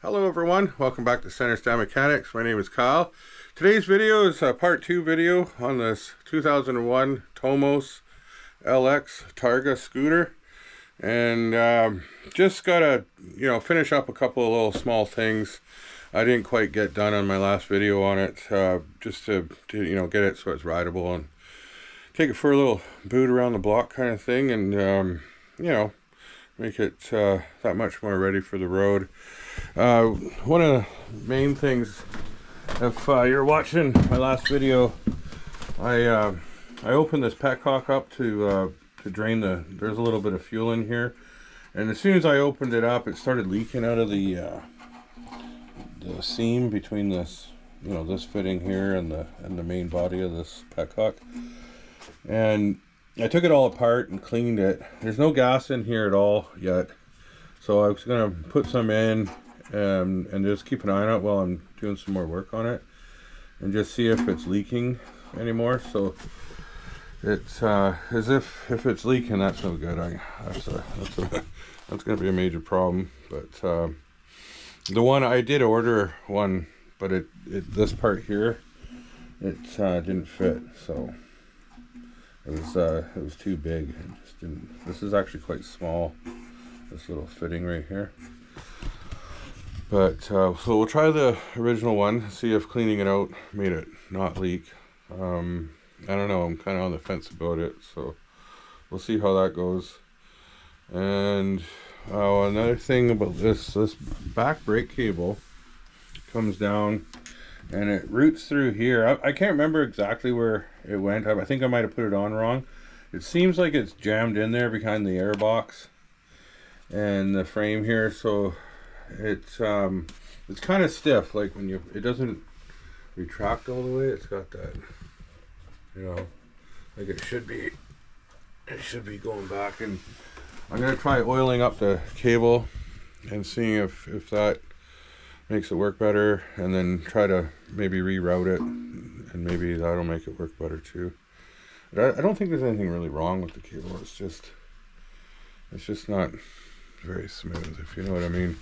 Hello everyone, welcome back to Center Stand Mechanics. My name is Kyle. Today's video is a part 2 video on this 2001 Tomos Lx Targa scooter. And just gotta, finish up a couple of little small things I didn't quite get done on my last video on it. Just to get it so it's rideable and take it for a little boot around the block kind of thing, and make it that much more ready for the road. One of the main things, if you're watching my last video, I opened this petcock up to drain there's a little bit of fuel in here, and as soon as I opened it up, it started leaking out of the seam between this this fitting here and the main body of this petcock. And I took it all apart and cleaned it. There's no gas in here at all yet, so I was gonna put some in and just keep an eye on it while I'm doing some more work on it, and just see if it's leaking anymore. So it's as if it's leaking, that's no good. That's gonna be a major problem. But the one I did order one, but this part here, it didn't fit, so it was too big. It just didn't. This is actually quite small, this little fitting right here. But so we'll try the original one, see if cleaning it out made it not leak. I don't know, I'm kind of on the fence about it, so we'll see how that goes. And another thing about this back brake cable comes down and it routes through here. I can't remember exactly where it went. I think I might have put it on wrong. It seems like it's jammed in there behind the air box and the frame here, so it's kind of stiff. Like when it doesn't retract all the way. It's got that, like it should be going back. And I'm gonna try oiling up the cable and seeing if that makes it work better, and then try to maybe reroute it, and maybe that'll make it work better too. But I don't think there's anything really wrong with the cable. It's just not very smooth, if you know what I mean.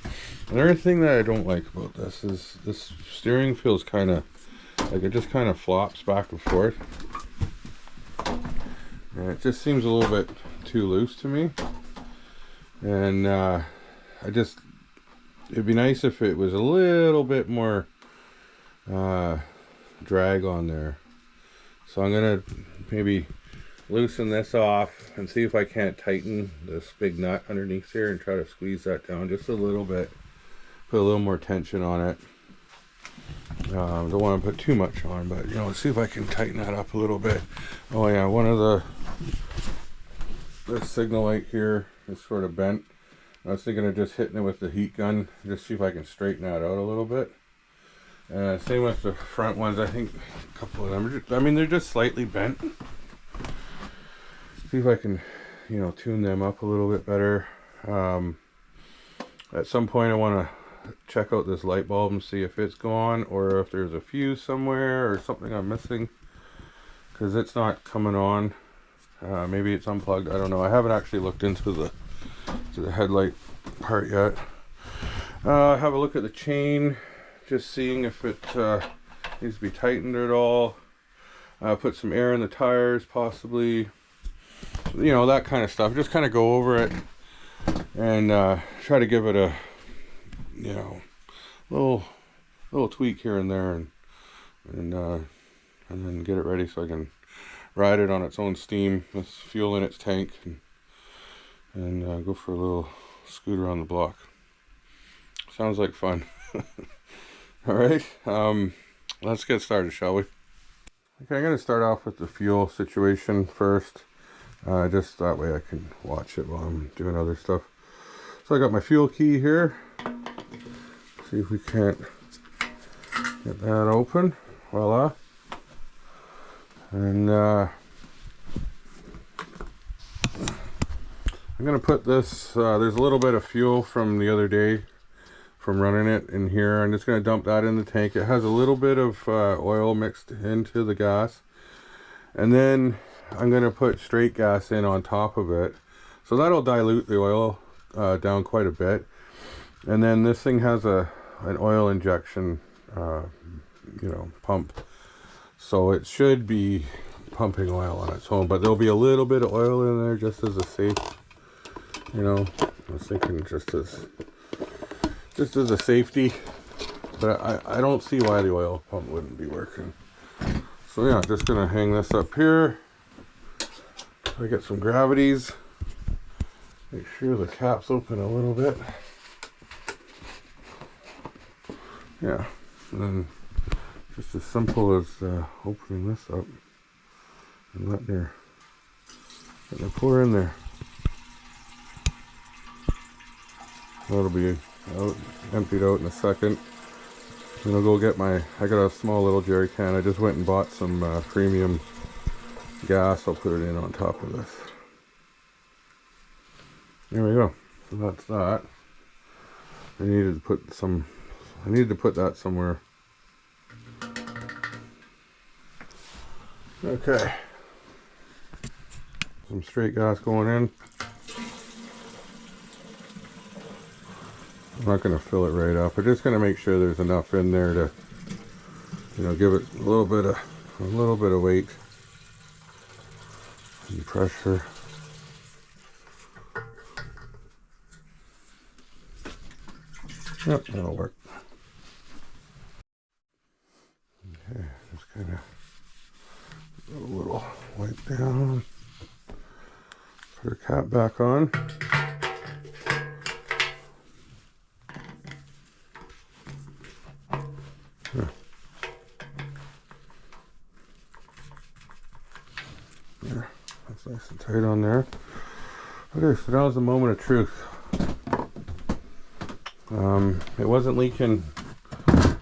Another thing that I don't like about this is this steering feels kind of like it just kind of flops back and forth, and it just seems a little bit too loose to me. And it'd be nice if it was a little bit more drag on there. So I'm gonna maybe loosen this off and see if I can't tighten this big nut underneath here and try to squeeze that down just a little bit, put a little more tension on it. Don't want to put too much on, but let's see if I can tighten that up a little bit. Oh yeah, one of this signal light here is sort of bent. I was thinking of just hitting it with the heat gun, just see if I can straighten that out a little bit. Same with the front ones. I think a couple of them they're just slightly bent. See if I can tune them up a little bit better. At some point I want to check out this light bulb and see if it's gone, or if there's a fuse somewhere or something I'm missing, because it's not coming on. Maybe it's unplugged, I don't know. I haven't actually looked into the headlight part yet. Have a look at the chain, just seeing if it needs to be tightened at all. Put some air in the tires possibly, that kind of stuff. Just kind of go over it and try to give it a little tweak here and there, and then get it ready so I can ride it on its own steam with fuel in its tank, and go for a little scooter on the block. Sounds like fun. All right, let's get started, shall we? Okay, I'm going to start off with the fuel situation first, just that way I can watch it while I'm doing other stuff. So I got my fuel key here. See if we can't get that open. Voila. And I'm going to put this, there's a little bit of fuel from the other day from running it in here. I'm just going to dump that in the tank. It has a little bit of oil mixed into the gas, and then I'm going to put straight gas in on top of it, so that'll dilute the oil down quite a bit. And then this thing has a an oil injection, you know, pump. So it should be pumping oil on its own, but there'll be a little bit of oil in there just as a safe, you know, I was thinking just as a safety, but I don't see why the oil pump wouldn't be working. So yeah, just gonna hang this up here. I get some gravities. Make sure the cap's open a little bit. Yeah, and then just as simple as opening this up and letting her pour in there. That'll be out, emptied out in a second. Then I'll go get I got a small little jerry can. I just went and bought some premium gas. I'll put it in on top of this. There we go. So that's that. I needed to put that somewhere. Okay. Some straight gas going in. I'm not going to fill it right up. I'm just going to make sure there's enough in there to, you know, give it a little bit of weight and pressure. Yep, that'll work. Okay, just kind of a little wipe down. Put her cap back on. Yeah, that's nice and tight on there. Okay, so now's the moment of truth. It wasn't leaking. It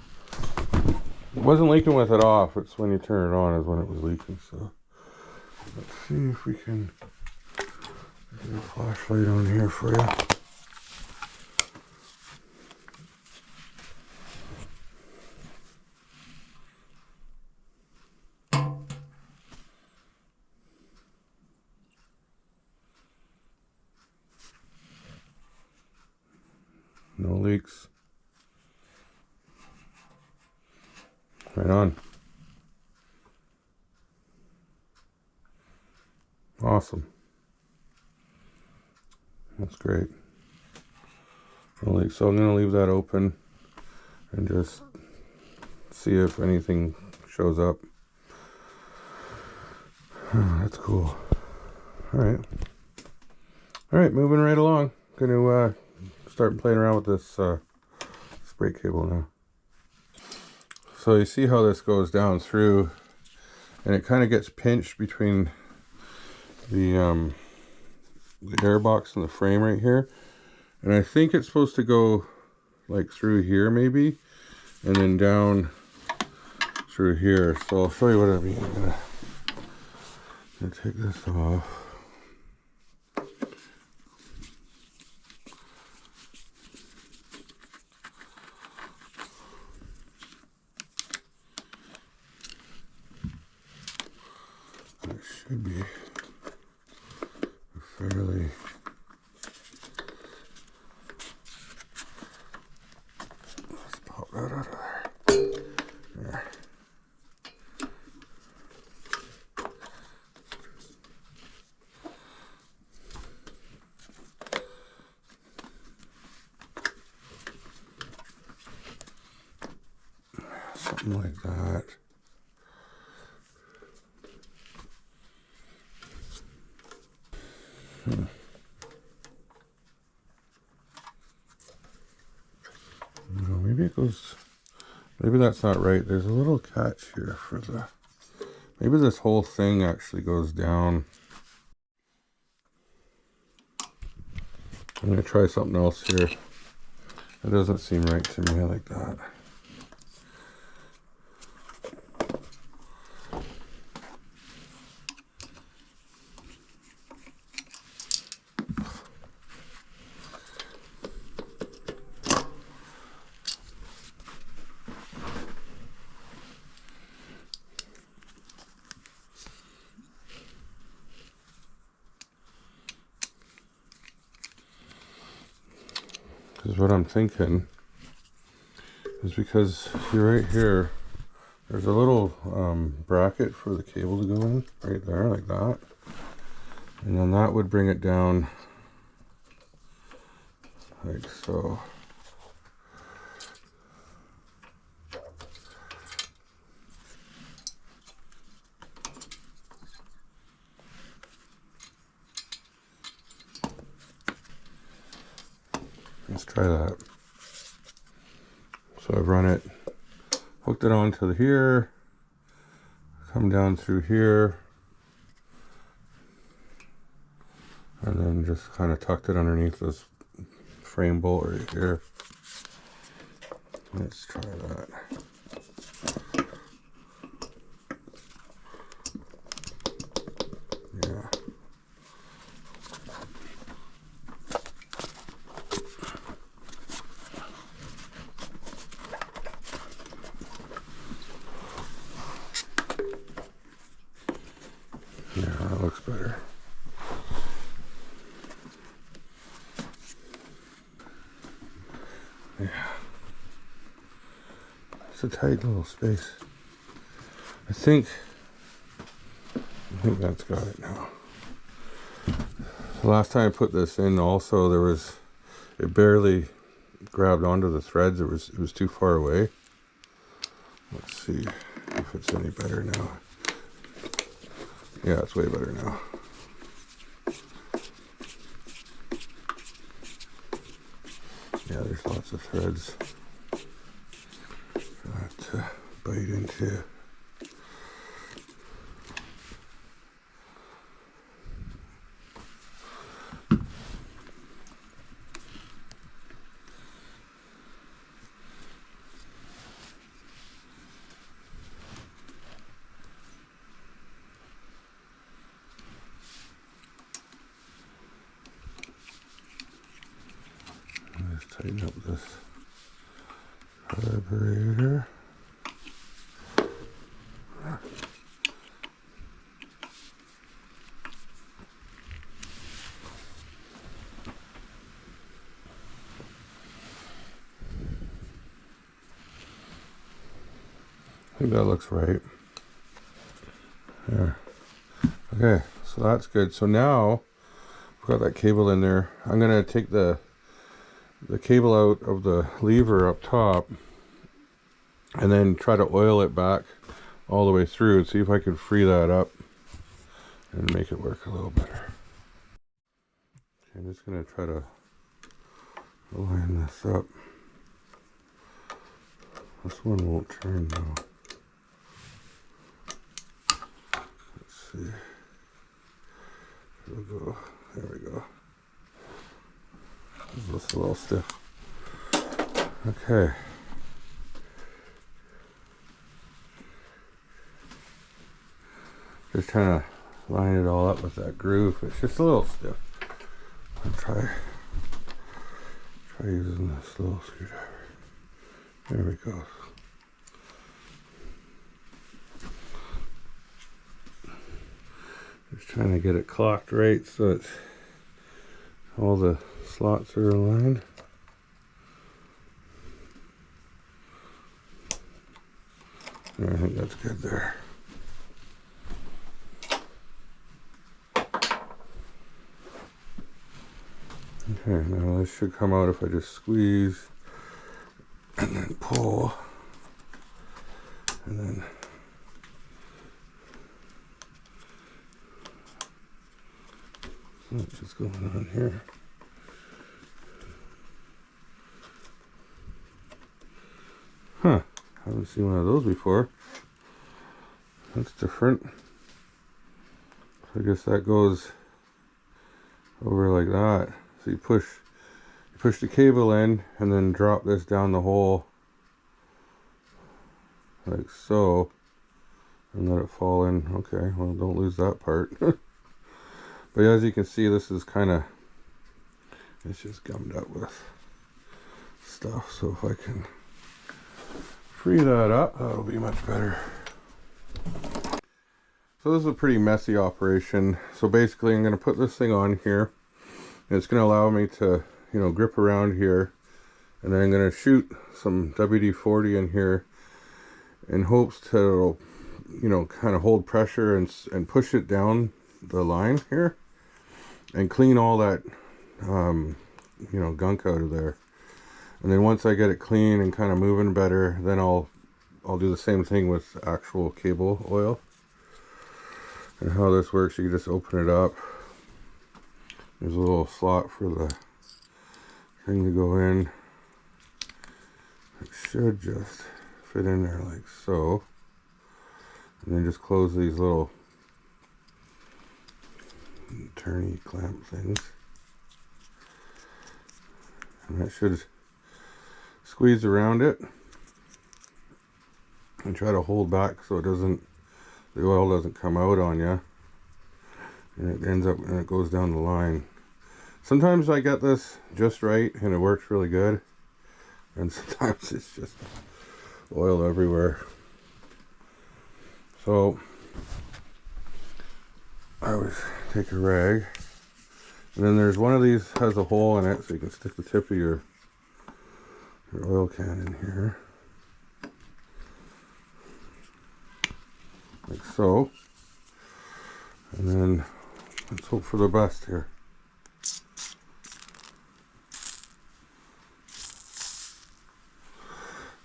wasn't leaking with it off. It's when you turn it on is when it was leaking. So let's see if we can get a flashlight on here for you. No leaks. Right on. Awesome. That's great. No leaks. So I'm going to leave that open and just see if anything shows up. That's cool. Alright. Alright, moving right along. Gonna start playing around with this spray cable now. So you see how this goes down through, and it kind of gets pinched between the air box and the frame right here. And I think it's supposed to go like through here maybe, and then down through here. So I'll show you what I mean. I'm gonna take this off. It should be fairly let's pop that out of there. There. Something like that. No, maybe it goes, maybe that's not right. There's a little catch here for the, maybe this whole thing actually goes down. I'm going to try something else here. It doesn't seem right to me like that. Because what I'm thinking is because see right here, there's a little bracket for the cable to go in, right there, like that. And then that would bring it down like so. Let's try that. So I've run it, hooked it onto here, come down through here, and then just kind of tucked it underneath this frame bolt right here. Let's try that. Yeah. Yeah, that looks better. Yeah. It's a tight little space. I think that's got it now. The last time I put this in also it barely grabbed onto the threads. It was too far away. Let's see if it's any better now. Yeah, it's way better now. Yeah, there's lots of threads for that to bite into. Just tighten up this carburetor. I think that looks right. There. Okay, so that's good. So now I've got that cable in there. I'm gonna take the cable out of the lever up top and then try to oil it back all the way through and see if I can free that up and make it work a little better. Okay, I'm just gonna try to line this up. This one won't turn though. Let's see. We'll go. There we go. This a little stiff. Okay. Just trying to line it all up with that groove. It's just a little stiff. I'll try using this little screwdriver. There we go. Just trying to get it clocked right so it's all the slots are aligned. I think that's good there. Okay, now this should come out if I just squeeze and then pull and then what's just going on here? Huh, haven't seen one of those before. That's different. So I guess that goes over like that. So you push the cable in and then drop this down the hole like so and let it fall in. Okay, well, don't lose that part. But as you can see, this is kind of, it's just gummed up with stuff. So if I can free that up, that'll be much better. So this is a pretty messy operation. So basically I'm going to put this thing on here. And it's going to allow me to, you know, grip around here And then I'm going to shoot some WD-40 in here in hopes that it'll, you know, kind of hold pressure and push it down the line here and clean all that, you know, gunk out of there. And then once I get it clean and kind of moving better, then I'll do the same thing with actual cable oil. And how this works, you can just open it up. There's a little slot for the thing to go in. It should just fit in there like so. And then just close these little turny clamp things. And that should squeeze around it and try to hold back so the oil doesn't come out on you. And it ends up, and it goes down the line. Sometimes I get this just right and it works really good. And sometimes it's just oil everywhere. So I always take a rag, and then there's one of these has a hole in it, so you can stick the tip of your oil can in here, like so. And then let's hope for the best here.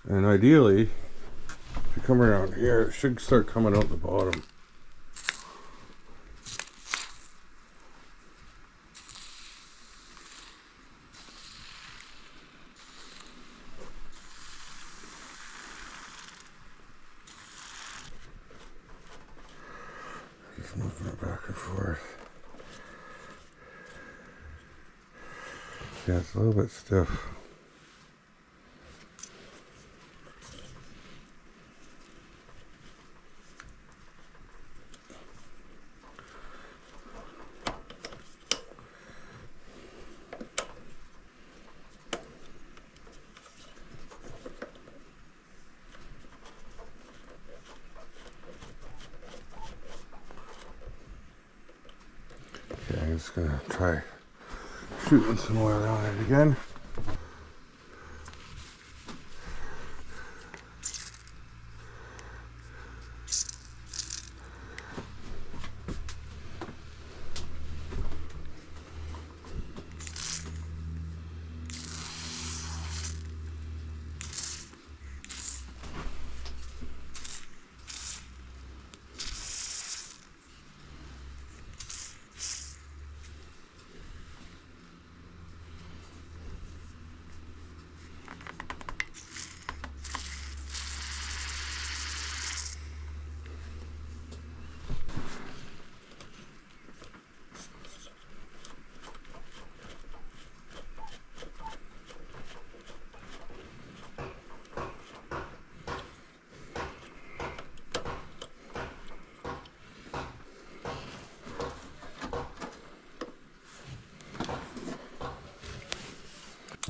And ideally, if you come around here, it should start coming out the bottom. Just moving it back and forth. Yeah, it's a little bit stiff. Okay, I'm just gonna try shooting some oil on it again.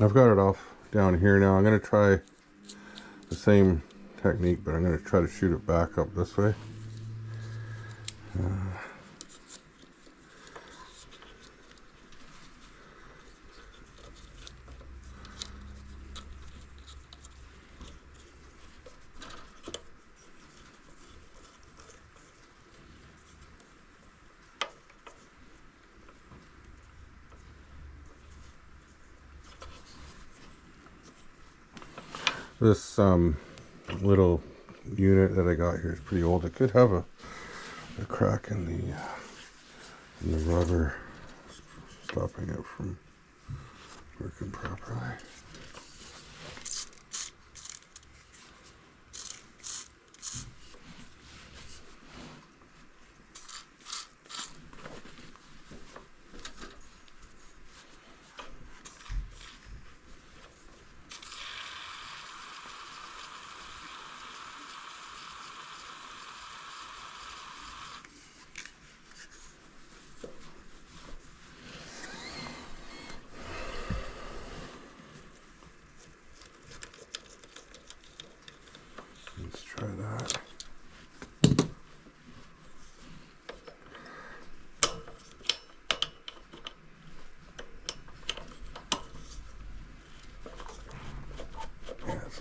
I've got it off down here now. I'm going to try the same technique, but I'm going to try to shoot it back up this way. This little unit that I got here is pretty old. It could have a crack in the rubber, stopping it from working properly.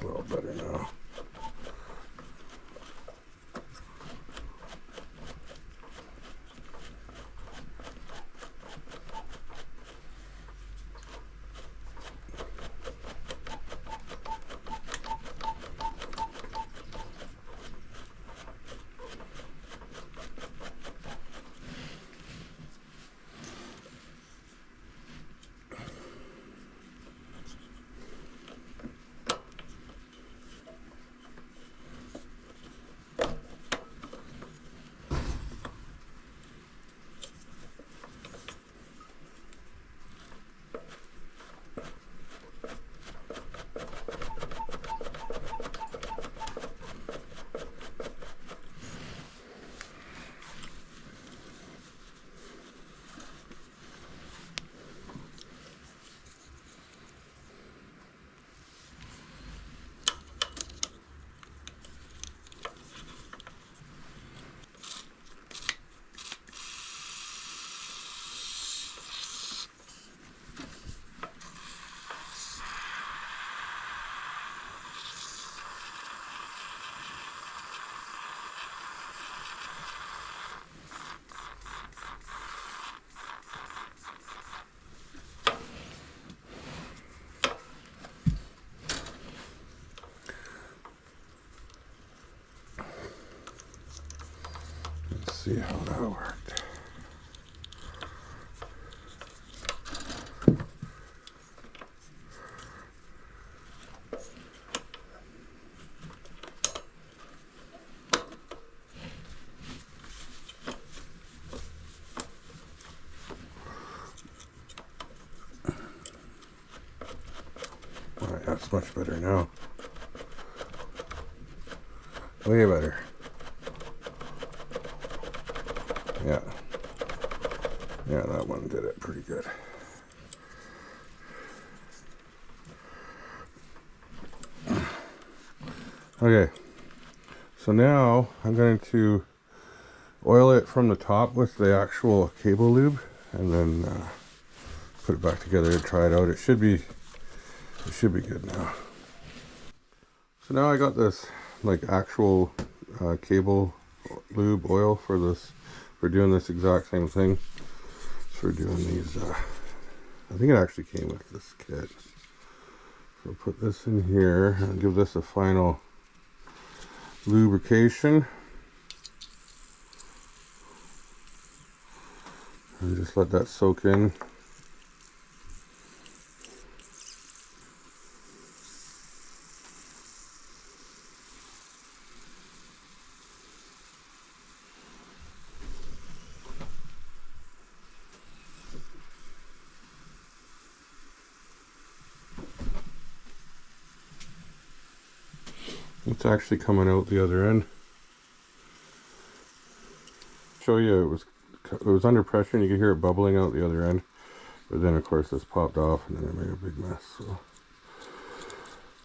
a little better now. See how that worked. All right, that's much better now. Way better. Yeah, that one did it pretty good. Okay, so now I'm going to oil it from the top with the actual cable lube, and then put it back together and try it out. It should be good now. So now I got this like actual cable lube oil for this. We're doing this exact same thing. So we're doing these. I think it actually came with this kit. So I'll put this in here and give this a final lubrication. And just let that soak in. It's actually coming out the other end. Show you it was under pressure and you could hear it bubbling out the other end, but then of course this popped off and then it made a big mess. So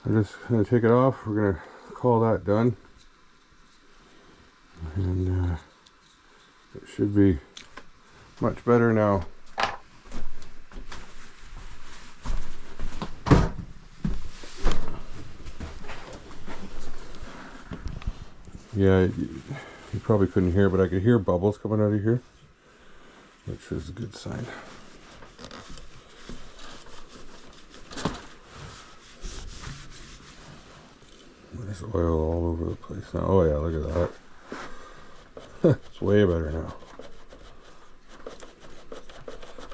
I'm just gonna take it off. We're gonna call that done, and it should be much better now. Yeah, you probably couldn't hear, but I could hear bubbles coming out of here, which is a good sign. There's oil all over the place now. Oh yeah, look at that. It's way better now.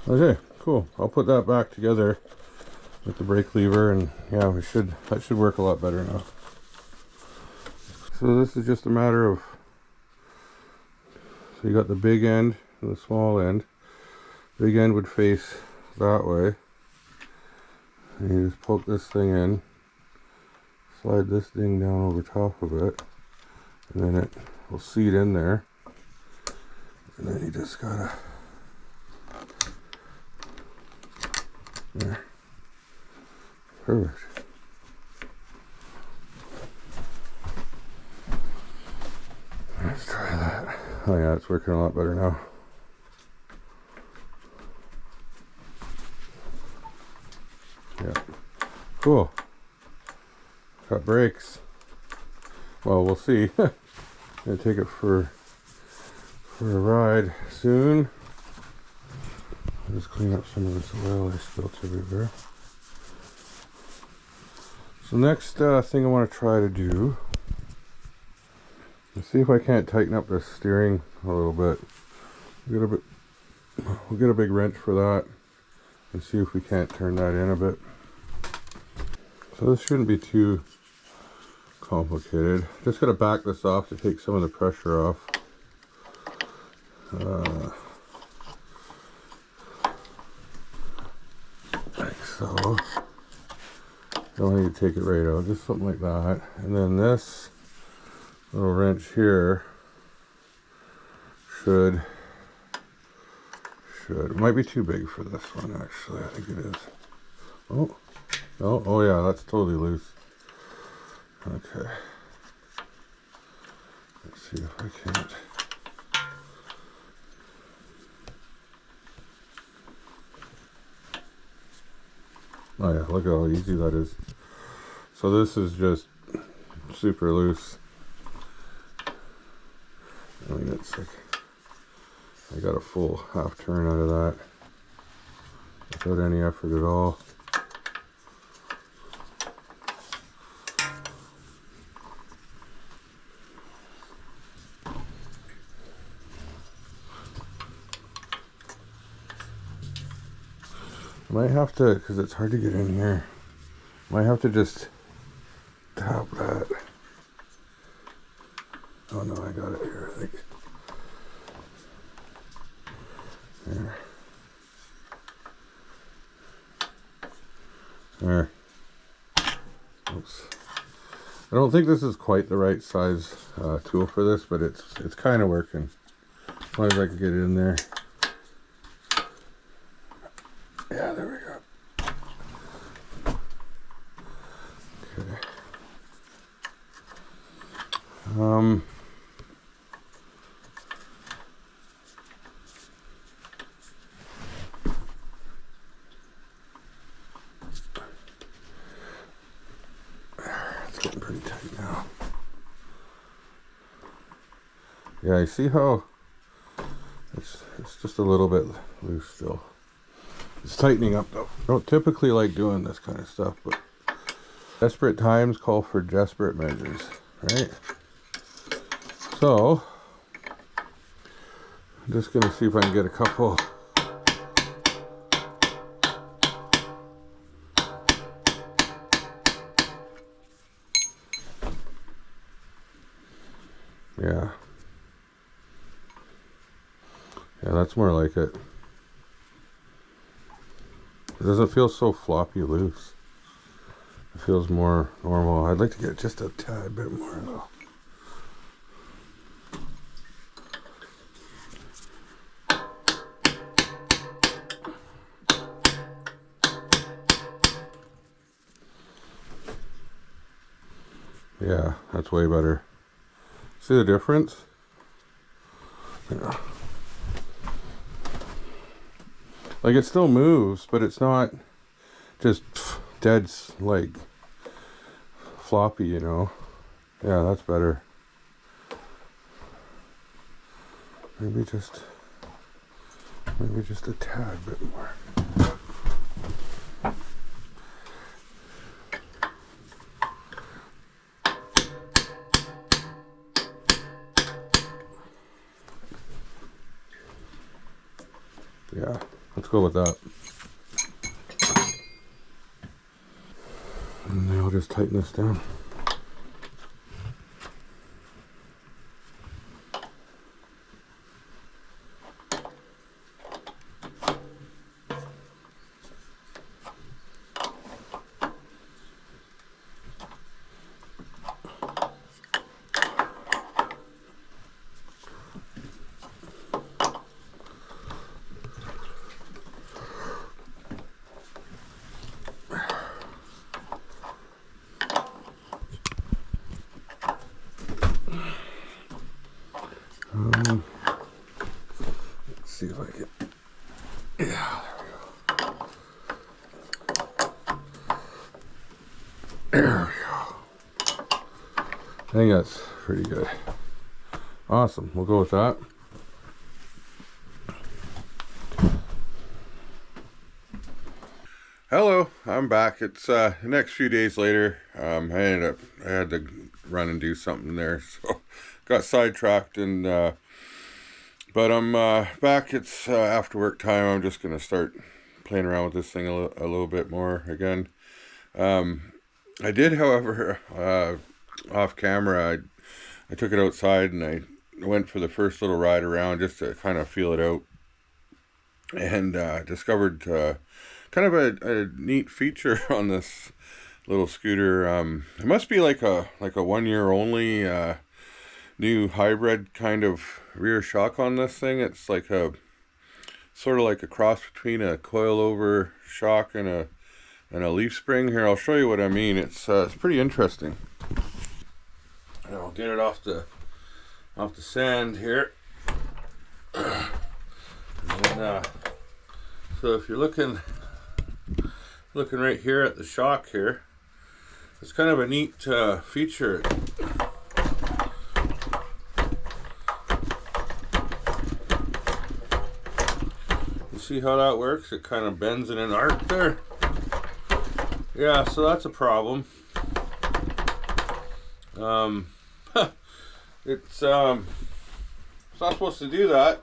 Okay, cool. I'll put that back together with the brake lever, and yeah, that should work a lot better now. So this is just a matter of, so you got the big end and the small end. Big end would face that way. And you just poke this thing in, slide this thing down over top of it, and then it will seat in there. And then you just gotta, there, perfect. Let's try that. Oh yeah, it's working a lot better now. Yeah, cool. got brakes. Well, we'll see. Gonna take it for a ride soon. I'll just clean up some of this oil I spilt everywhere. So next thing I want to try to do, let's see if I can't tighten up the steering a little bit. We'll get a big wrench for that and see if we can't turn that in a bit. So this shouldn't be too complicated. Just gotta back this off to take some of the pressure off. Like so. Don't need to take it right out, just something like that. And then this little wrench here it might be too big for this one actually. I think it is. Oh yeah, that's totally loose. Okay. Let's see if I can't. Oh yeah, look at how easy that is. So this is just super loose. I mean, it's like, I got a full half turn out of that without any effort at all. I might have to, because it's hard to get in here, might have to just tap that. Oh no, I got it here, I think. There. There. Oops. I don't think this is quite the right size tool for this, but it's kind of working. As long as I can get it in there. Yeah, there we go. Okay. It's getting pretty tight now. Yeah, you see how it's just a little bit loose still. It's tightening up though. I don't typically like doing this kind of stuff, but desperate times call for desperate measures, right? So, I'm just gonna see if I can get a couple. Yeah. Yeah, that's more like it. It doesn't feel so floppy loose. It feels more normal. I'd like to get just a tad bit more though. Yeah, that's way better. See the difference? Yeah. Like it still moves, but it's not just dead like floppy, you know. Yeah, that's better. Maybe just a tad bit more. Yeah, let's go with that. And then I'll just tighten this down. Let's see if I can. Yeah, there we go. There we go. think that's pretty good. Awesome, we'll go with that. Hello, I'm back. It's the next few days later. I had to run and do something there, so got sidetracked, and but I'm back. It's after work time. I'm just gonna start playing around with this thing a little bit more again. I did, however, off camera, I took it outside and I went for the first little ride around just to kind of feel it out, and discovered kind of a neat feature on this little scooter. It must be like a 1 year only new hybrid kind of rear shock on this thing. It's like a sort of like a cross between a coilover shock and a leaf spring. Here, I'll show you what I mean. It's pretty interesting. I'll get it off the sand here. And then, so if you're looking right here at the shock here, it's kind of a neat feature. You see how that works? It kind of bends in an arc there. Yeah, so that's a problem. It's not supposed to do that.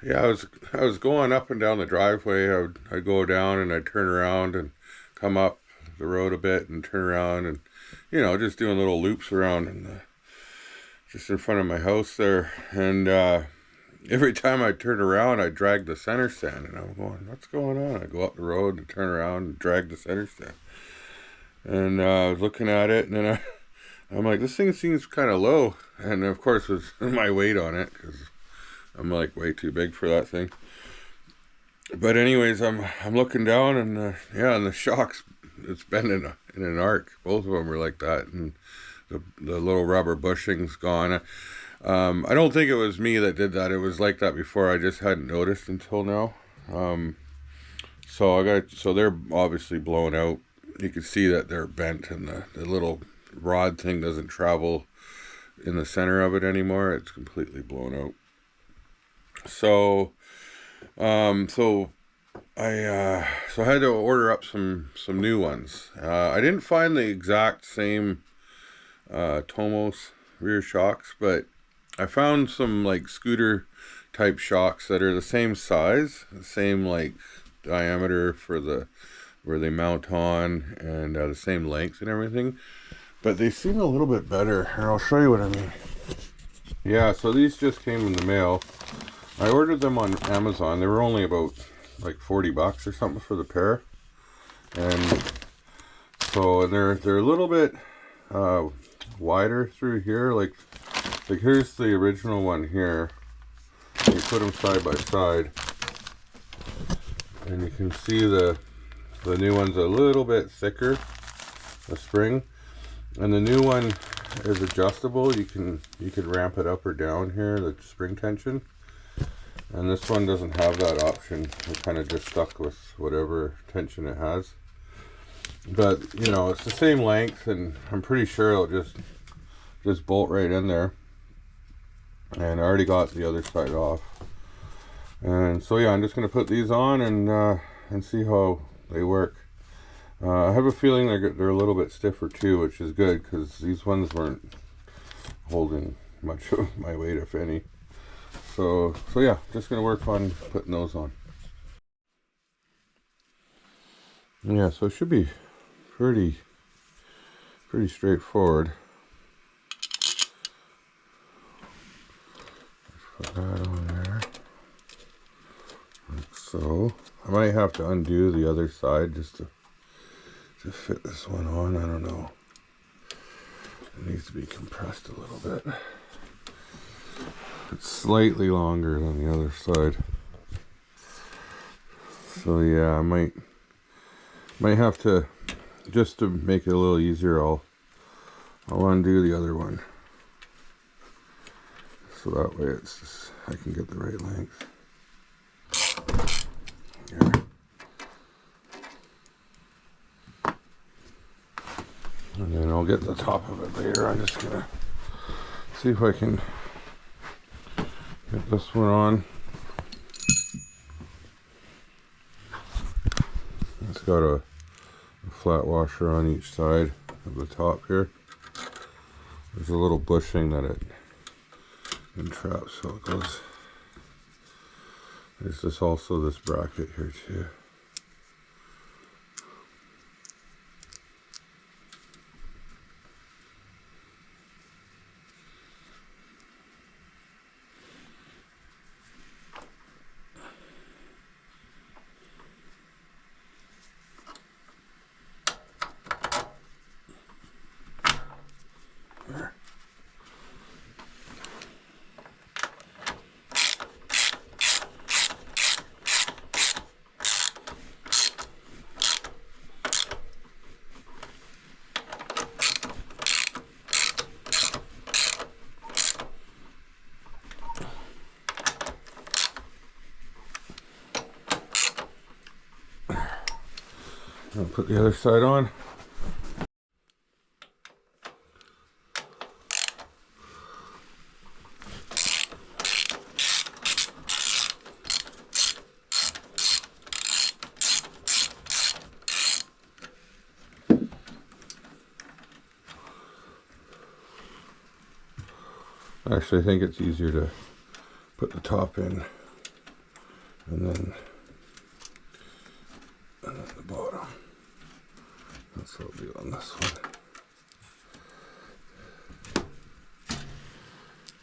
Yeah, I was going up and down the driveway. I'd go down and I'd turn around and come up the road a bit and turn around, and just doing little loops around and just in front of my house there. And every time I turn around, I drag the center stand, and I'm going, what's going on? I go up the road and turn around and drag the center stand. And I was looking at it, and then I'm like, this thing seems kind of low. And of course, it was my weight on it, because I'm like way too big for that thing. But anyways, I'm looking down, and yeah, and the shocks, it's been in an arc. Both of them were like that, and the little rubber bushing's gone. I don't think it was me that did that. It was like that before. I just hadn't noticed until now. So they're obviously blown out. You can see that they're bent, and the little rod thing doesn't travel in the center of it anymore. It's completely blown out. So I had to order up some new ones. I didn't find the exact same Tomos rear shocks, but I found some like scooter type shocks that are the same size, the same like diameter for where they mount on, and the same length and everything, but they seem a little bit better. Here, I'll show you what I mean. Yeah, so these just came in the mail. I ordered them on Amazon. They were only about like 40 bucks or something for the pair. And so they're a little bit wider through here. Like here's the original one here. You put them side by side, and you can see the new one's a little bit thicker, the spring. And the new one is adjustable. You can ramp it up or down here, the spring tension. And this one doesn't have that option. It's kind of just stuck with whatever tension it has. But it's the same length, and I'm pretty sure it'll just bolt right in there. And I already got the other side off. And so yeah, I'm just gonna put these on and see how they work. I have a feeling they're a little bit stiffer too, which is good, because these ones weren't holding much of my weight, if any. So yeah, just gonna work on putting those on. Yeah, so it should be pretty straightforward. Put that on there, like so. I might have to undo the other side just to fit this one on. I don't know. It needs to be compressed a little bit. It's slightly longer than the other side. So yeah, I might have to, just to make it a little easier, I'll undo the other one. So that way I can get the right length. Here. And then I'll get the top of it later. I'm just gonna see if I can get this one on. It's got a flat washer on each side of the top here. There's a little bushing that it entraps, so it goes. There's this bracket here too. There. I'll put the other side on. Actually, I think it's easier to put the top in and then the bottom. That's what we'll do on this one.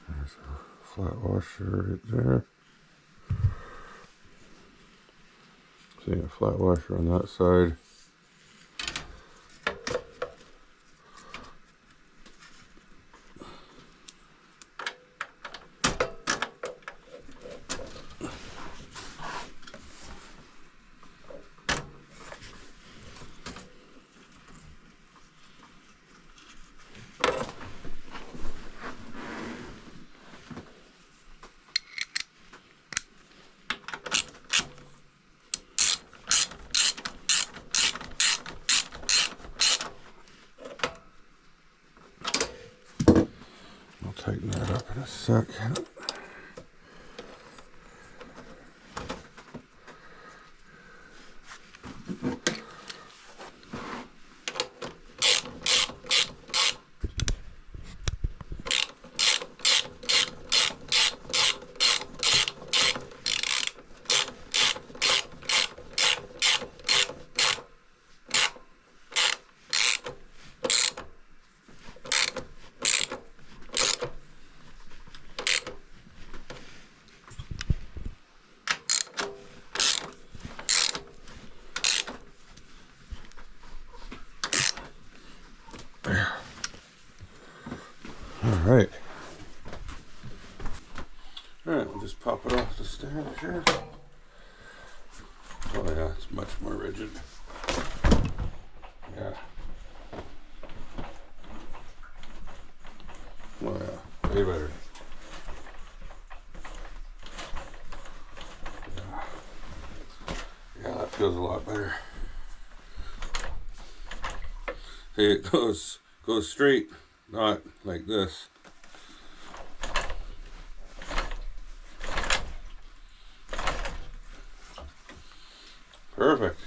There's a flat washer right there. See a flat washer on that side. Tighten that up in a second. There. Alright. Alright, we'll just pop it off the stand here. Oh yeah, it's much more rigid. Yeah. Oh yeah, way better. Yeah, that feels a lot better. See, it goes straight, not like this. Perfect.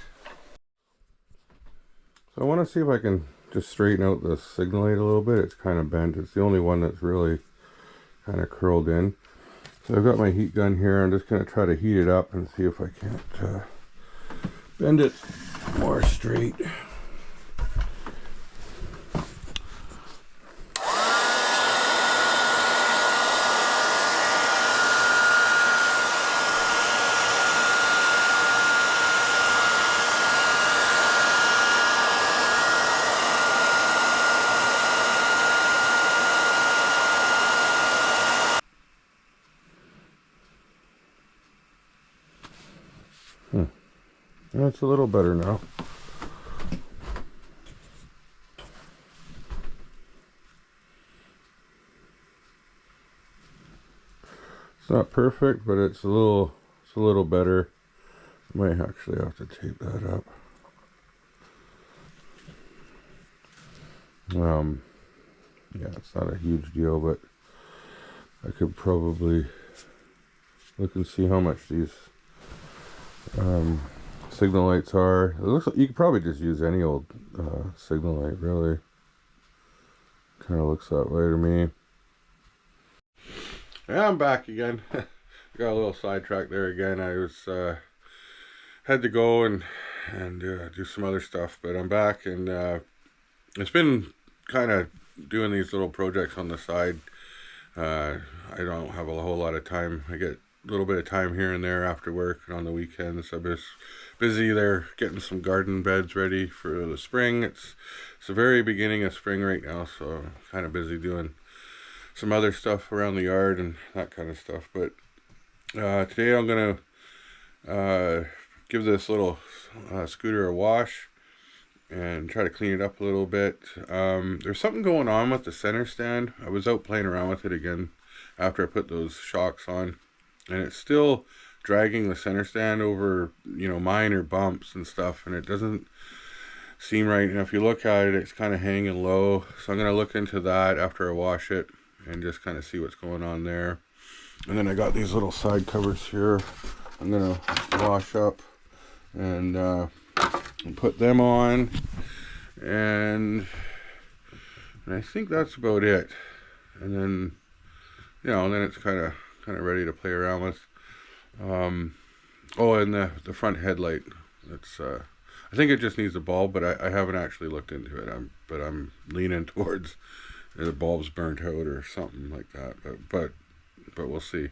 So I want to see if I can just straighten out the signal light a little bit. It's kind of bent. It's the only one that's really kind of curled in. So I've got my heat gun here. I'm just going to try to heat it up and see if I can't bend it more straight. It's a little better now. It's not perfect, but it's a little better. I might actually have to tape that up. Yeah, it's not a huge deal, but I could probably look and see how much these signal lights are. It looks like you could probably just use any old signal light, really. Kind of looks that way to me. Yeah, I'm back again. Got a little sidetracked there again. I was had to go and do some other stuff, but I'm back, and it's been kind of doing these little projects on the side. I don't have a whole lot of time. I get a little bit of time here and there after work and on the weekends. I'm just busy there getting some garden beds ready for the spring. It's the very beginning of spring right now, so I'm kind of busy doing some other stuff around the yard and that kind of stuff. But today I'm gonna give this little scooter a wash and try to clean it up a little bit. There's something going on with the center stand. I was out playing around with it again after I put those shocks on, and it's still dragging the center stand over, you know, minor bumps and stuff, and it doesn't seem right. And if you look at it, it's kind of hanging low, so I'm going to look into that after I wash it and just kind of see what's going on there. And then I got these little side covers here I'm going to wash up and put them on, and I think that's about it. And then, you know, and then it's kind of ready to play around with. Oh, and the front headlight, it's I think it just needs a bulb, but I haven't actually looked into it. But I'm leaning towards the bulb's burnt out or something like that, but we'll see.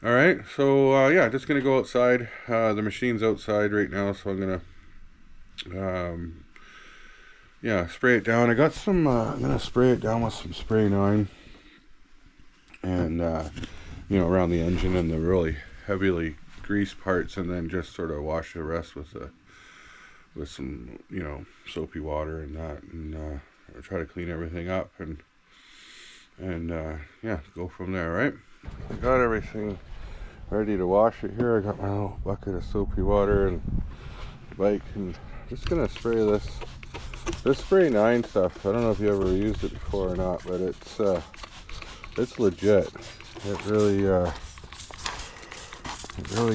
All right, so yeah, just gonna go outside. The machine's outside right now, so I'm gonna yeah, spray it down. I got some I'm gonna spray it down with some spray 9, and you know, around the engine and the really heavily greased parts, and then just sort of wash the rest with some, you know, soapy water and that, and I'll try to clean everything up and yeah, go from there. Right, I got everything ready to wash it here. I got my little bucket of soapy water and bike, and I'm just gonna spray this spray 9 stuff. I don't know if you ever used it before or not, but it's legit. It really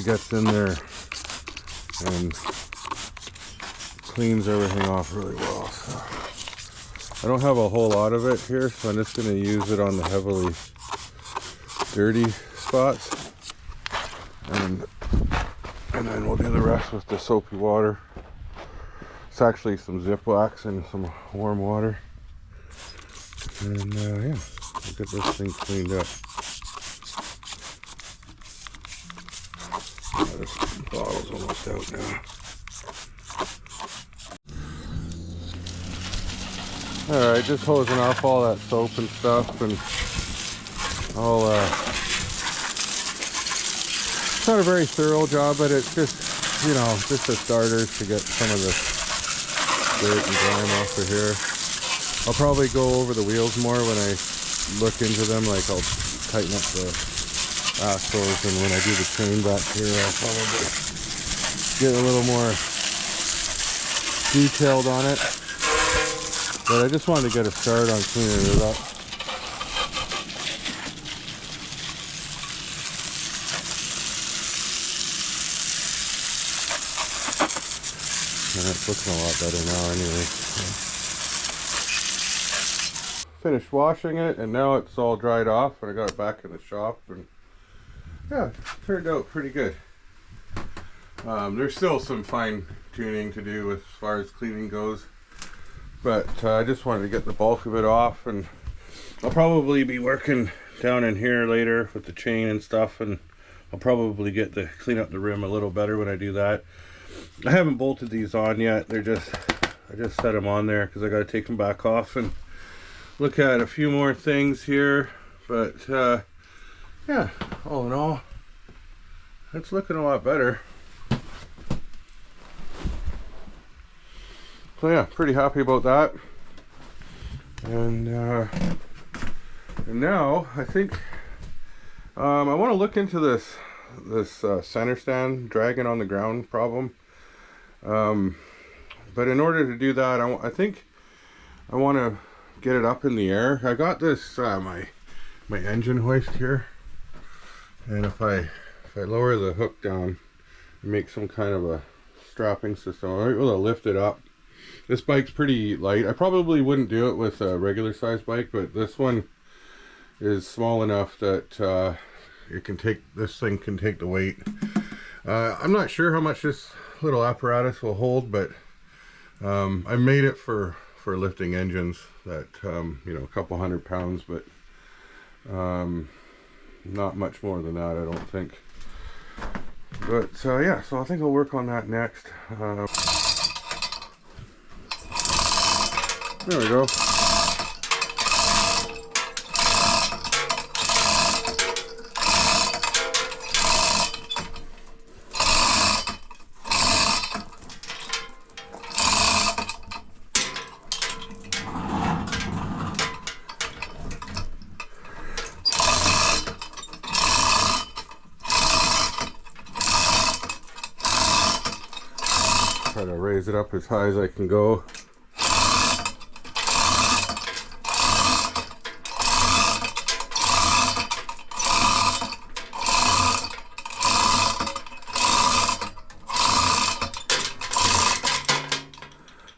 gets in there and cleans everything off really well. So I don't have a whole lot of it here, so I'm just going to use it on the heavily dirty spots, and then we'll do the rest with the soapy water. It's actually some zip wax and some warm water, and yeah, we'll get this thing cleaned up. This bottle's almost out now. Alright, just hosing off all that soap and stuff, and I'll it's not a very thorough job, but it's just, you know, just a starter to get some of the dirt and grime off of here. I'll probably go over the wheels more when I look into them, like I'll tighten up the axles, and when I do the chain back here, I'll probably get a little more detailed on it. But I just wanted to get a start on cleaning it up. And it's looking a lot better now anyway. Finished washing it, and now it's all dried off, and I got it back in the shop, and yeah, it turned out pretty good. There's still some fine tuning to do as far as cleaning goes, but I just wanted to get the bulk of it off, and I'll probably be working down in here later with the chain and stuff, and I'll probably get to clean up the rim a little better when I do that. I haven't bolted these on yet. I just set them on there because I got to take them back off and look at a few more things here, but yeah, all in all, it's looking a lot better. So yeah, pretty happy about that. And now I think I want to look into this center stand dragging on the ground problem. But in order to do that, I think I want to get it up in the air. I got this my engine hoist here, and if I lower the hook down and make some kind of a strapping system, I'm able to lift it up. This bike's pretty light. I probably wouldn't do it with a regular size bike, but this one is small enough that this thing can take the weight. I'm not sure how much this little apparatus will hold, but I made it for lifting engines that you know, a couple 100 pounds, but not much more than that, I don't think. But yeah, so I think I'll work on that next. There we go. Try to raise it up as high as I can go.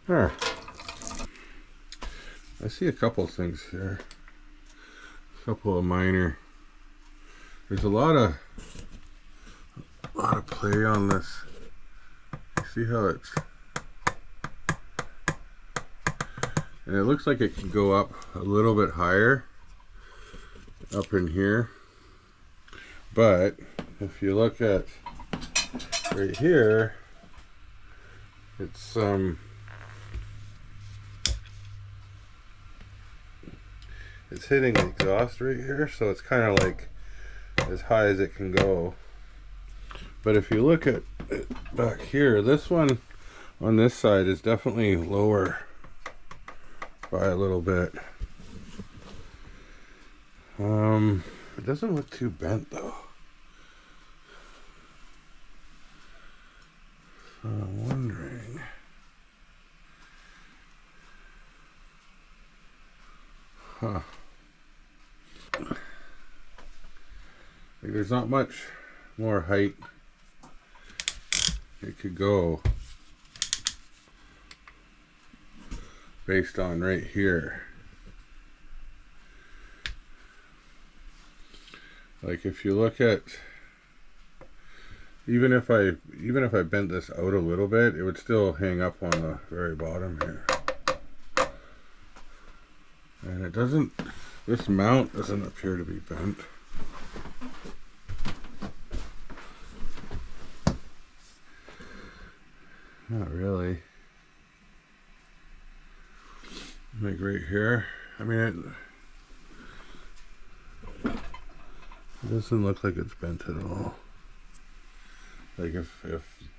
There. I see a couple things here. A couple of minor. There's a lot of play on this. See how it's, and it looks like it can go up a little bit higher up in here, but if you look at right here, it's hitting the exhaust right here, so it's kind of like as high as it can go. But if you look at it back here, this one on this side is definitely lower by a little bit. It doesn't look too bent though. So I'm wondering. Huh. Like, there's not much more height it could go based on right here. Like if you look at, even if I bent this out a little bit, it would still hang up on the very bottom here. And it doesn't, this mount doesn't appear to be bent. Not really. Like right here. I mean, it doesn't look like it's bent at all. Like if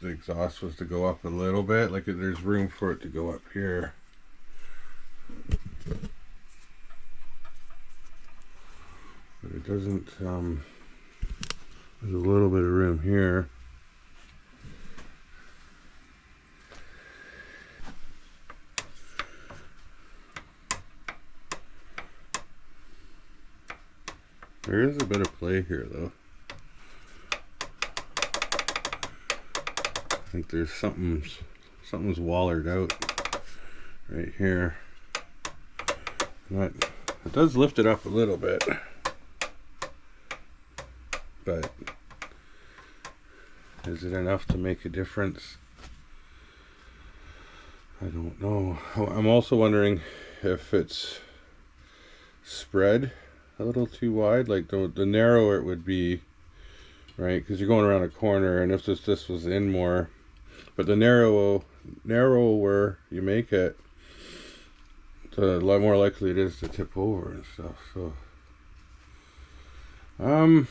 the exhaust was to go up a little bit, like there's room for it to go up here. But it doesn't, there's a little bit of room here. There is a bit of play here though. I think there's something's wallered out right here. But it does lift it up a little bit. But is it enough to make a difference? I don't know. I'm also wondering if it's spread a little too wide, like the narrower it would be, right? Because you're going around a corner, and if this was in more, but the narrower you make it, the more likely it is to tip over and stuff. So, I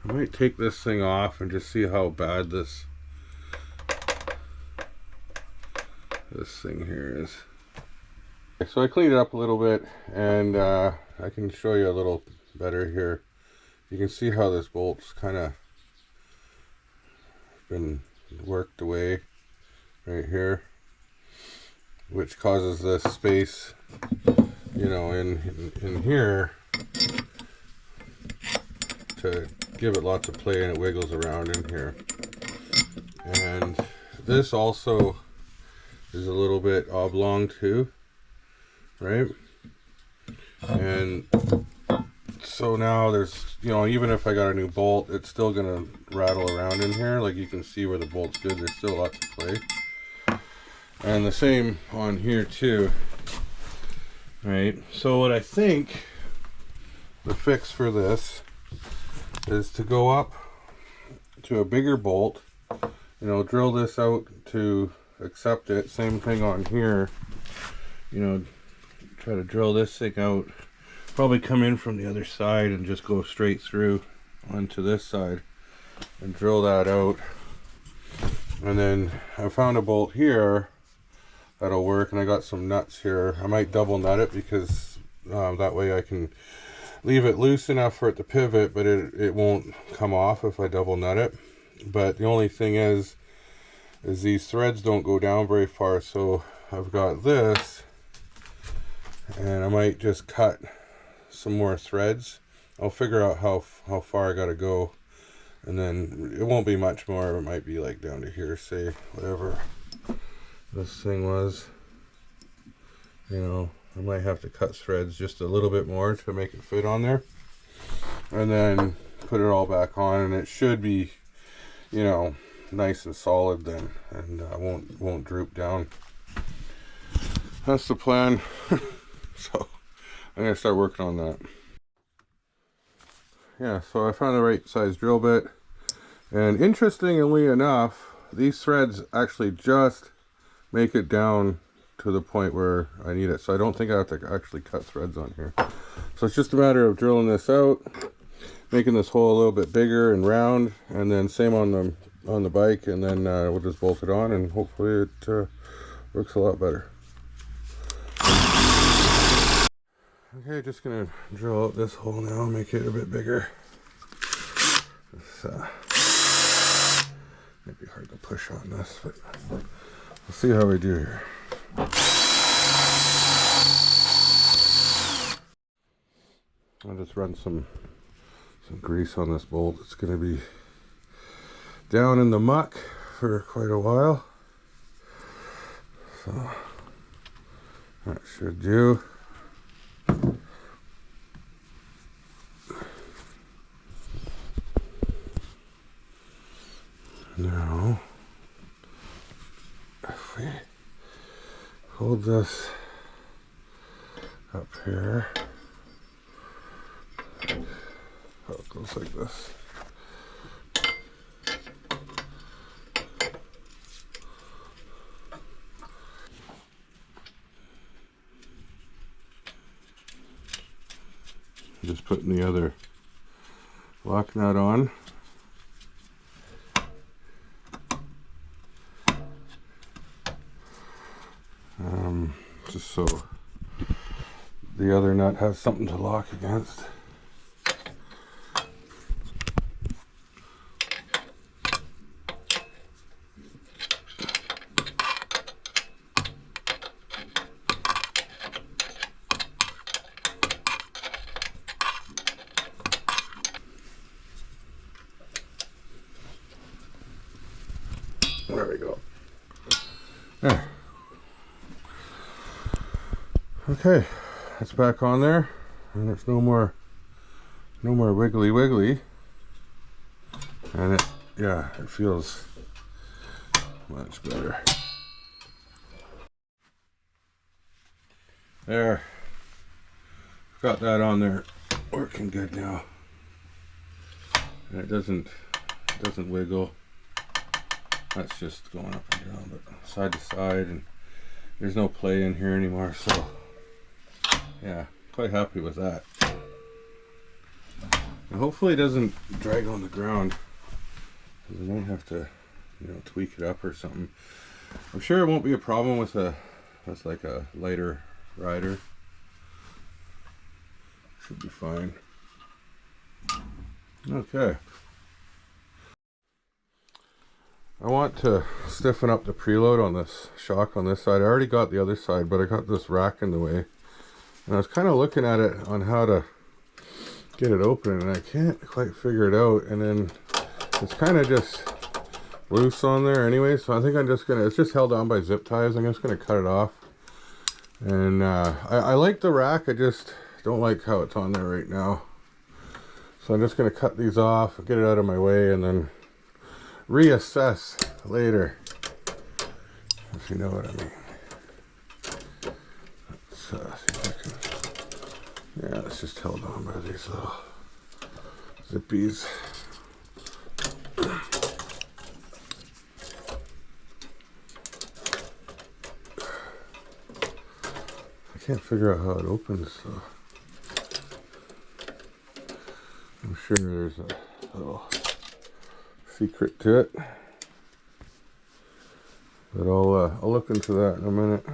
might take this thing off and just see how bad this thing here is. So I cleaned it up a little bit, and I can show you a little better here. You can see how this bolt's kind of been worked away right here. which causes this space, you know, in here to give it lots of play, and it wiggles around in here. And this also is a little bit oblong too, right? And so now there's, you know, even if I got a new bolt, it's still gonna rattle around in here. Like you can see where the bolt's good, there's still lots of play. And the same on here too, right? So what I think the fix for this is to go up to a bigger bolt, you know, drill this out to accept it. Same thing on here, you know, try to drill this thing out, probably come in from the other side and just go straight through onto this side and drill that out. And then I found a bolt here that'll work, and I got some nuts here. I might double nut it because that way I can leave it loose enough for it to pivot, but it won't come off if I double nut it. But the only thing is these threads don't go down very far, so I've got this, and I might just cut some more threads. I'll figure out how far I gotta go, and then it won't be much more. It might be like down to here, say whatever this thing was, you know. I might have to cut threads just a little bit more to make it fit on there, and then put it all back on, and it should be, you know, nice and solid then, and won't droop down. That's the plan. So I'm gonna start working on that. Yeah, so I found the right size drill bit, and interestingly enough, these threads actually just make it down to the point where I need it, so I don't think I have to actually cut threads on here. So it's just a matter of drilling this out, making this hole a little bit bigger and round, and then same on the bike, and then we'll just bolt it on, and hopefully it works a lot better. Okay, just gonna drill out this hole now, make it a bit bigger. It's might be hard to push on this, but we'll see how we do here. I'll just run some grease on this bolt. It's going to be down in the muck for quite a while, so that should do. Now, if we hold this up here, oh, it goes like this. Just putting the other lock nut on. Just so the other nut has something to lock against. There we go. There. Okay, that's back on there, and there's no more wiggly, and it feels much better. There, got that on there, working good now, and it doesn't wiggle. That's just going up and down, but side to side, and there's no play in here anymore, so yeah, quite happy with that. And hopefully it doesn't drag on the ground, because I might have to, you know, tweak it up or something. I'm sure it won't be a problem with like a lighter rider. Should be fine. Okay. I want to stiffen up the preload on this shock on this side. I already got the other side, but I got this rack in the way. And I was kind of looking at it on how to get it open, and I can't quite figure it out. And then it's kind of just loose on there anyway, so I think I'm just gonna, it's just held on by zip ties. I'm just gonna cut it off. And I like the rack, I just don't like how it's on there right now. So I'm just gonna cut these off, get it out of my way, and then reassess later, if you know what I mean. Let's see if I can, yeah, it's just held on by these little zippies. I can't figure out how it opens, so I'm sure there's a little secret to it, but I'll look into that in a minute.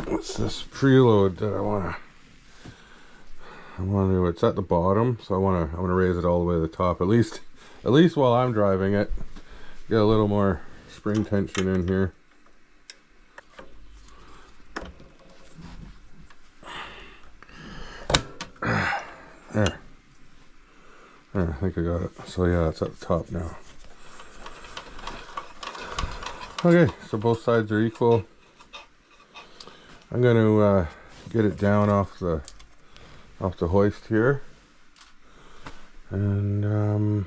What's this preload that I want to, it's at the bottom, so I want to raise it all the way to the top, at least while I'm driving it, get a little more spring tension in here. There. I think I got it. So yeah, it's at the top now. Okay, so both sides are equal. I'm going to get it down off the hoist here, and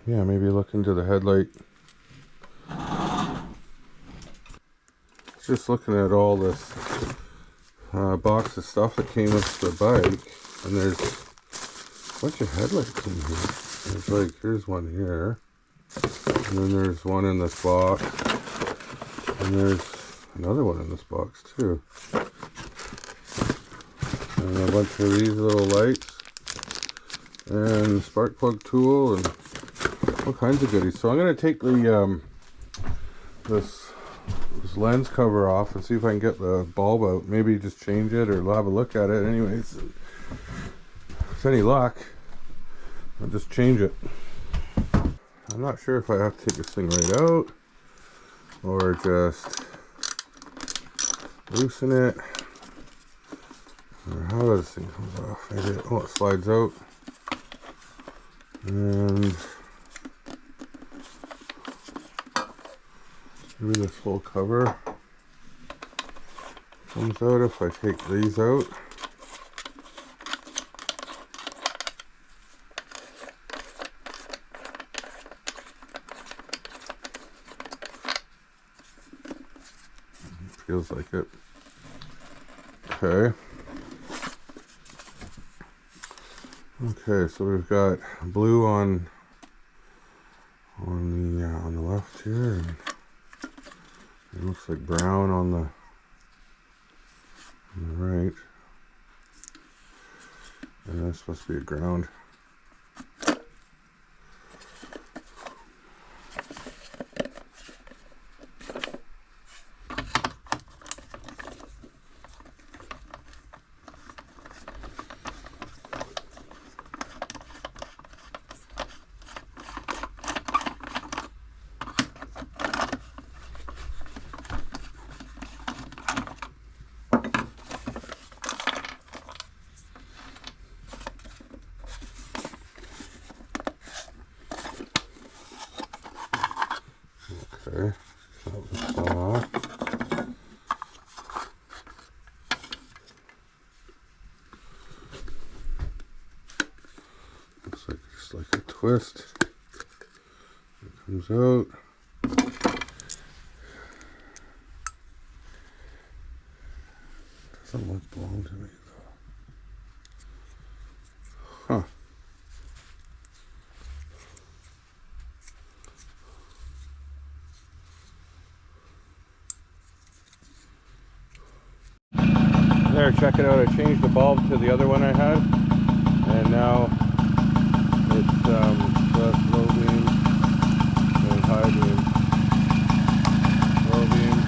yeah, maybe look into the headlight. Just looking at all this box of stuff that came with the bike, and there's a bunch of headlights in here. There's like, here's one here, and then there's one in this box, and there's another one in this box too, and a bunch of these little lights, and spark plug tool, and all kinds of goodies. So I'm going to take the this lens cover off and see if I can get the bulb out. Maybe just change it, or have a look at it. Anyways, if any luck, I'll just change it. I'm not sure if I have to take this thing right out or just loosen it, or how does this thing come off? Maybe it slides out, and maybe this whole cover comes out if I take these out. Feels like it. Okay. Okay, so we've got blue on the left here, and it looks like brown on the right, and that's supposed to be a ground. Okay, so that was off. Looks like just like a twist. It comes out. Doesn't look blown to me though. Huh. There, check it out. I changed the bulb to the other one I had, and now it's just low beam and high beam. Low beam,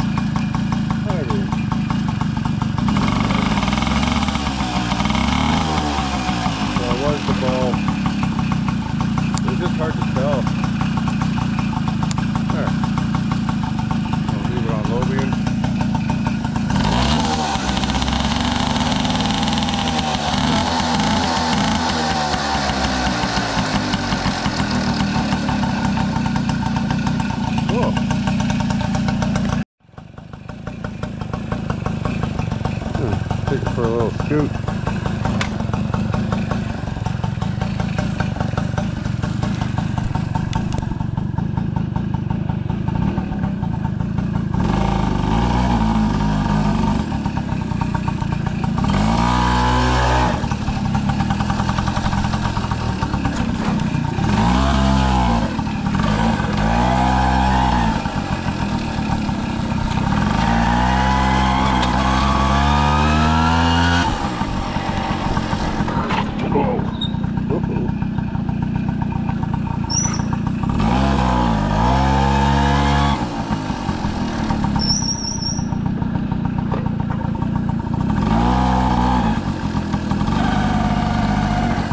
high beam. So it was the bulb. It was just hard to tell. a little scoot.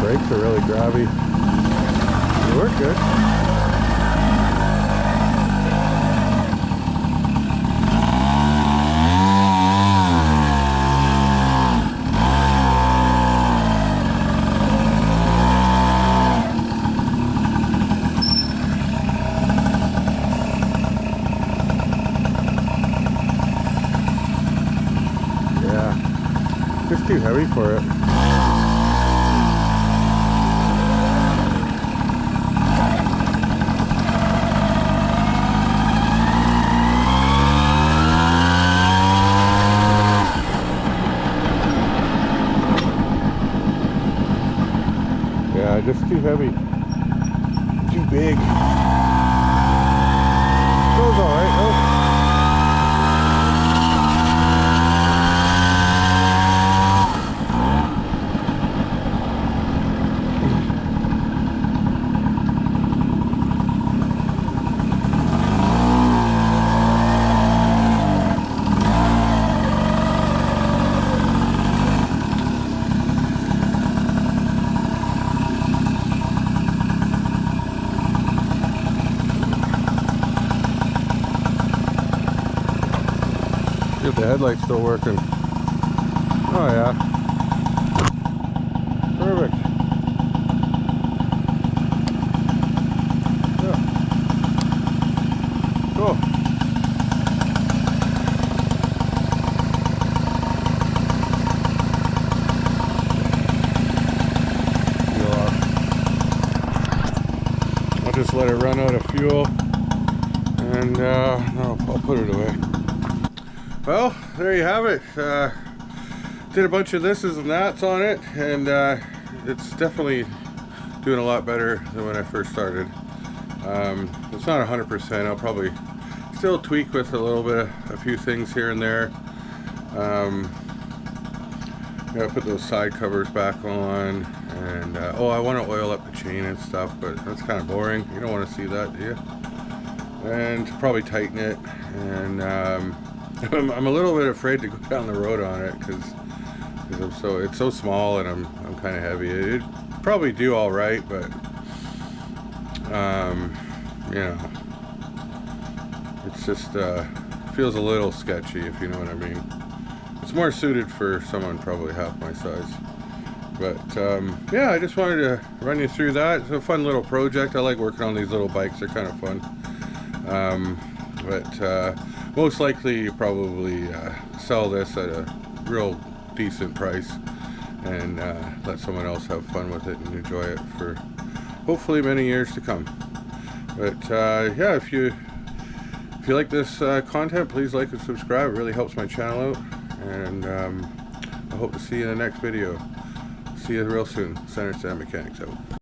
Brakes are really grabby. They work good. Yeah, just too heavy for it. Yeah, just too heavy, too big. Goes all right though. If the headlight's still working. Oh yeah. Perfect. Yeah. Cool. I'll just let it run out of fuel and I'll put it away. Well, there you have it. Did a bunch of thises and that's on it, and it's definitely doing a lot better than when I first started. It's not 100%. I'll probably still tweak with a few things here and there. Gotta put those side covers back on, and oh, I want to oil up the chain and stuff, but that's kind of boring. You don't want to see that, do you? And probably tighten it, and I'm a little bit afraid to go down the road on it because it's so small and I'm kind of heavy. It'd probably do all right, but you know, it's just feels a little sketchy, if you know what I mean. It's more suited for someone probably half my size. But yeah, I just wanted to run you through that. It's a fun little project. I like working on these little bikes. They're kind of fun. But most likely you probably sell this at a real decent price and let someone else have fun with it and enjoy it for hopefully many years to come. But yeah, if you like this content, please like and subscribe. It really helps my channel out, and I hope to see you in the next video. See you real soon. Center Stand Mechanics out.